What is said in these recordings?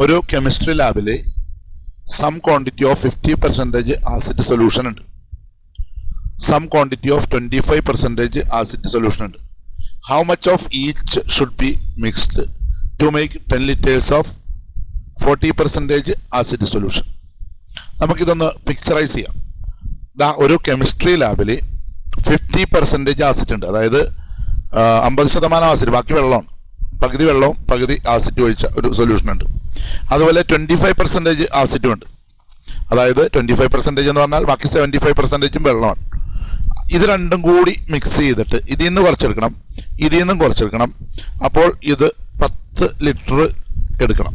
ഒരു കെമിസ്ട്രി ലാബിൽ some quantity of 50% acid solution ഉണ്ട്, some quantity of 25% acid solution ഉണ്ട്. How much of each should be mixed to make 10 liters of 40% acid solution? നമുക്കിതൊന്ന് picturise ചെയ്യാം. ഒരു chemistry ലാബിൽ 50% acid ഉണ്ട്, അതായത് 50% ആസിഡ്, ബാക്കി വെള്ളമാണ്, പകുതി വെള്ളവും പകുതി ആസിഡ് ഒഴിച്ച ഒരു സൊല്യൂഷൻ ഉണ്ട്. അതുപോലെ 25% ആസിഡും ഉണ്ട്, അതായത് 25% എന്ന് പറഞ്ഞാൽ ബാക്കി 75% വെള്ളമാണ്. ഇത് രണ്ടും കൂടി മിക്സ് ചെയ്തിട്ട് ഇതിൽ നിന്ന് കുറച്ചെടുക്കണം, ഇതിൽ നിന്നും കുറച്ചെടുക്കണം. അപ്പോൾ ഇത് 10 ലിറ്റർ എടുക്കണം.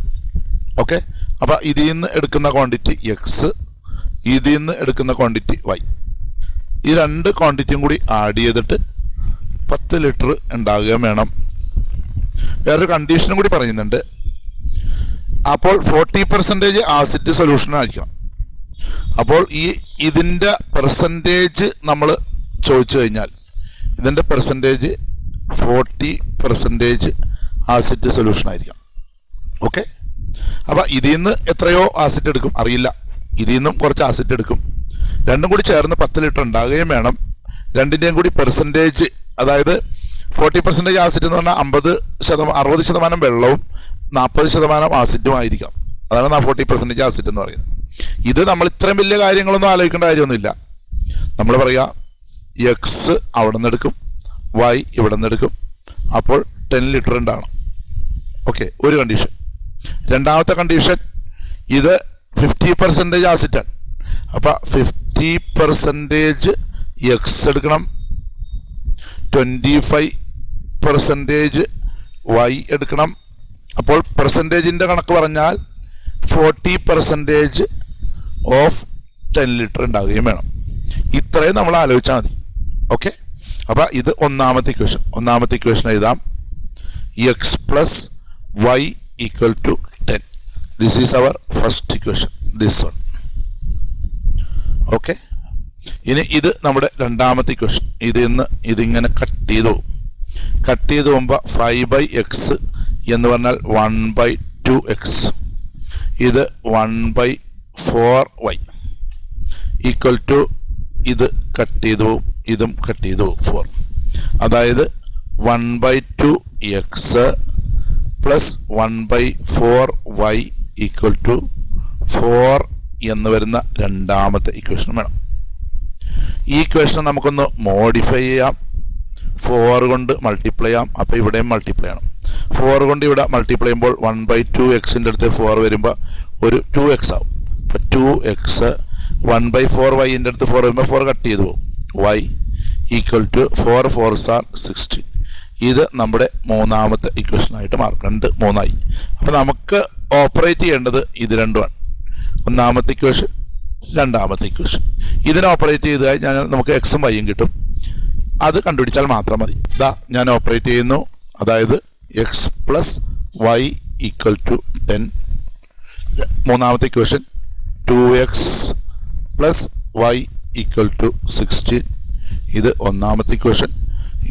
ഓക്കെ, അപ്പോൾ ഇതിൽ നിന്ന് എടുക്കുന്ന ക്വാണ്ടിറ്റി എക്സ്, ഇതിൽ നിന്ന് എടുക്കുന്ന ക്വാണ്ടിറ്റി വൈ, ഈ രണ്ട് ക്വാണ്ടിറ്റിയും കൂടി ആഡ് ചെയ്തിട്ട് 10 ലിറ്റർ ഉണ്ടാകുകയും വേണം. വേറൊരു കണ്ടീഷനും കൂടി പറയുന്നുണ്ട്. അപ്പോൾ 40% ആസിഡ് സൊല്യൂഷൻ ആയിരിക്കണം. അപ്പോൾ ഇതിൻ്റെ പെർസെൻറ്റേജ് നമ്മൾ ചോദിച്ചു കഴിഞ്ഞാൽ ഇതിൻ്റെ പെർസെൻറ്റേജ് 40% ആസിഡ് സൊല്യൂഷൻ ആയിരിക്കണം. ഓക്കെ, അപ്പോൾ ഇതിൽ നിന്ന് എത്രയോ ആസിഡ് എടുക്കും അറിയില്ല, ഇതിൽ നിന്നും കുറച്ച് ആസിഡ് എടുക്കും, രണ്ടും കൂടി ചേർന്ന് 10 ലിറ്റർ ഉണ്ടാകുകയും വേണം. രണ്ടിൻ്റെയും കൂടി പെർസെൻറ്റേജ്, അതായത് 40% ആസിഡ് എന്ന് പറഞ്ഞാൽ 60% വെള്ളവും 40% ആസിഡും ആയിരിക്കാം. അതാണ് 40% ആസിഡ് എന്ന് പറയുന്നത്. ഇത് നമ്മൾ ഇത്രയും വലിയ കാര്യങ്ങളൊന്നും ആലോചിക്കേണ്ട കാര്യമൊന്നുമില്ല. നമ്മൾ പറയുക എക്സ് അവിടെ നിന്ന് എടുക്കും, വൈ ഇവിടെ നിന്ന് എടുക്കും, അപ്പോൾ 10 ലിറ്റർ ഉണ്ടാകണം. ഓക്കെ, ഒരു കണ്ടീഷൻ. രണ്ടാമത്തെ കണ്ടീഷൻ, ഇത് 50% ആസിഡാണ്, അപ്പോൾ 50% എക്സ് എടുക്കണം, 25% വൈ എടുക്കണം. അപ്പോൾ പെർസെൻറ്റേജിൻ്റെ കണക്ക് പറഞ്ഞാൽ 40% ഓഫ് 10 ലിറ്റർ ഉണ്ടാകുകയും വേണം. ഇത്രയും നമ്മൾ ആലോചിച്ചാൽ മതി. ഓക്കെ, അപ്പോൾ ഇത് ഒന്നാമത്തെ ഇക്വേഷൻ. ഒന്നാമത്തെ ഇക്വേഷൻ എഴുതാം, x plus y equal to 10. This is our first equation, this one. Okay, ഇനി ഇത് നമ്മുടെ രണ്ടാമത്തെ ഇക്വേഷൻ. ഇതിങ്ങനെ കട്ട് ചെയ്ത് പോകുമ്പോൾ 5/x എന്ന് പറഞ്ഞാൽ 1/2x, ഇത് 1/4y ഈക്വൽ ടു ഇത് കട്ട് ചെയ്ത് പോവും, ഇതും കട്ട് ചെയ്ത് പോവും 4. അതായത് 1/2x plus 1/4y equal to 4 എന്ന് വരുന്ന രണ്ടാമത്തെ ഇക്വേഷൻ വേണം. ഈ ഇക്വേഷൻ നമുക്കൊന്ന് മോഡിഫൈ ചെയ്യാം, 4 കൊണ്ട് മൾട്ടിപ്ലൈ ചെയ്യാം. അപ്പോൾ ഇവിടെയും മൾട്ടിപ്ലൈ ചെയ്യണം. 4 കൊണ്ട് ഇവിടെ മൾട്ടിപ്ലൈ ചെയ്യുമ്പോൾ 1/2xൻ്റെ അടുത്ത് 4 വരുമ്പോൾ ഒരു 2x ആവും. അപ്പോൾ 2x 1/4y-ൻ്റെ അടുത്ത് 4 വരുമ്പോൾ 4 കട്ട് ചെയ്ത് പോകും. y equal to 4 4s are 16. ഇത് നമ്മുടെ മൂന്നാമത്തെ ഇക്വേഷനായിട്ട് മാറും. 2 3 ആയി. അപ്പോൾ നമുക്ക് ഓപ്പറേറ്റ് ചെയ്യേണ്ടത് ഇത് രണ്ടുമാണ്. ഒന്നാമത്തെ ഇക്വേഷൻ, രണ്ടാമത്തെ ഇക്വേഷൻ. ഇതിനെ ഓപ്പറേറ്റ് ചെയ്ത് കഴിഞ്ഞാൽ നമുക്ക് എക്സും വൈയും കിട്ടും. അത് കണ്ടുപിടിച്ചാൽ മാത്രം മതി. ഞാൻ ഓപ്പറേറ്റ് ചെയ്യുന്നു, അതായത് x plus y equal to 10. മൂന്നാമത്തെ equation 2x plus y equal to 16. ഇത് ഒന്നാമത്തെ ഇക്വേഷൻ,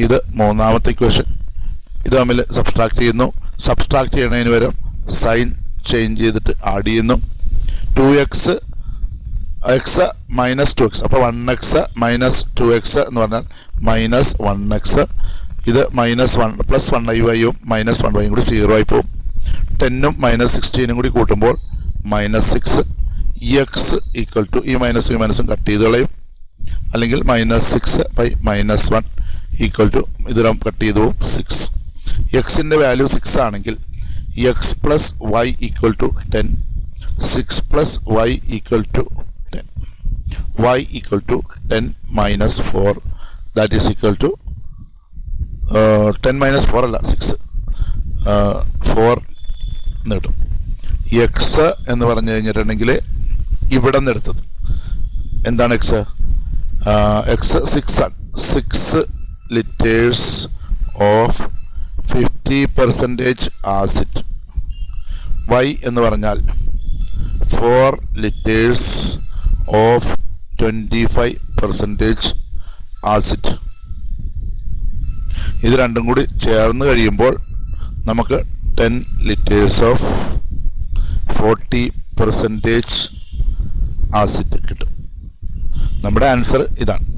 ഇത് മൂന്നാമത്തെ ഇക്വേഷൻ. ഇത് തമ്മിൽ സബ്സ്ട്രാക്ട് ചെയ്യുന്നു. സബ്സ്ട്രാക്ട് ചെയ്യണതിന് പകരം സൈൻ ചേഞ്ച് ചെയ്തിട്ട് ആഡ് ചെയ്യുന്നു. 2x x മൈനസ് 2x, അപ്പോൾ 1x മൈനസ് 2x എന്ന് പറഞ്ഞാൽ മൈനസ് 1x. ഇത് -1 പ്ലസ് 1y-യും മൈനസ് 1y കൂടി 0 ആയി പോകും. 10ഉം മൈനസ് 16ഉം കൂടി കൂട്ടുമ്പോൾ -6. x ഈക്വൽ ടു ഈ മൈനസും ഈ മൈനസും കട്ട് ചെയ്ത് കളയും, അല്ലെങ്കിൽ -6/-1 ഈക്വൽ ടു ഇതിലും കട്ട് ചെയ്ത് പോകും 6. എക്സിൻ്റെ വാല്യൂ 6 ആണെങ്കിൽ x plus y equal to 10, 6 plus y equal to 10, y equal to 10 minus 4, that is equal to 10 minus 4 അല്ല 6, 4 എന്ന് കിട്ടും. എക്സ് എന്ന് പറഞ്ഞു കഴിഞ്ഞിട്ടുണ്ടെങ്കിൽ ഇവിടെ നിന്ന് എടുത്തത് എന്താണ്? എക്സ് 6 ആണ്. 6 liters ഓഫ് 50% ആസിഡ്. വൈ എന്ന് പറഞ്ഞാൽ 4 liters ഓഫ് 25% ആസിഡ്. ഇത് രണ്ടും കൂടി ചേർന്ന് കഴിയുമ്പോൾ നമുക്ക് 10 liters ഓഫ് 40% ആസിഡ് കിട്ടും. നമ്മുടെ ആൻസർ ഇതാണ്.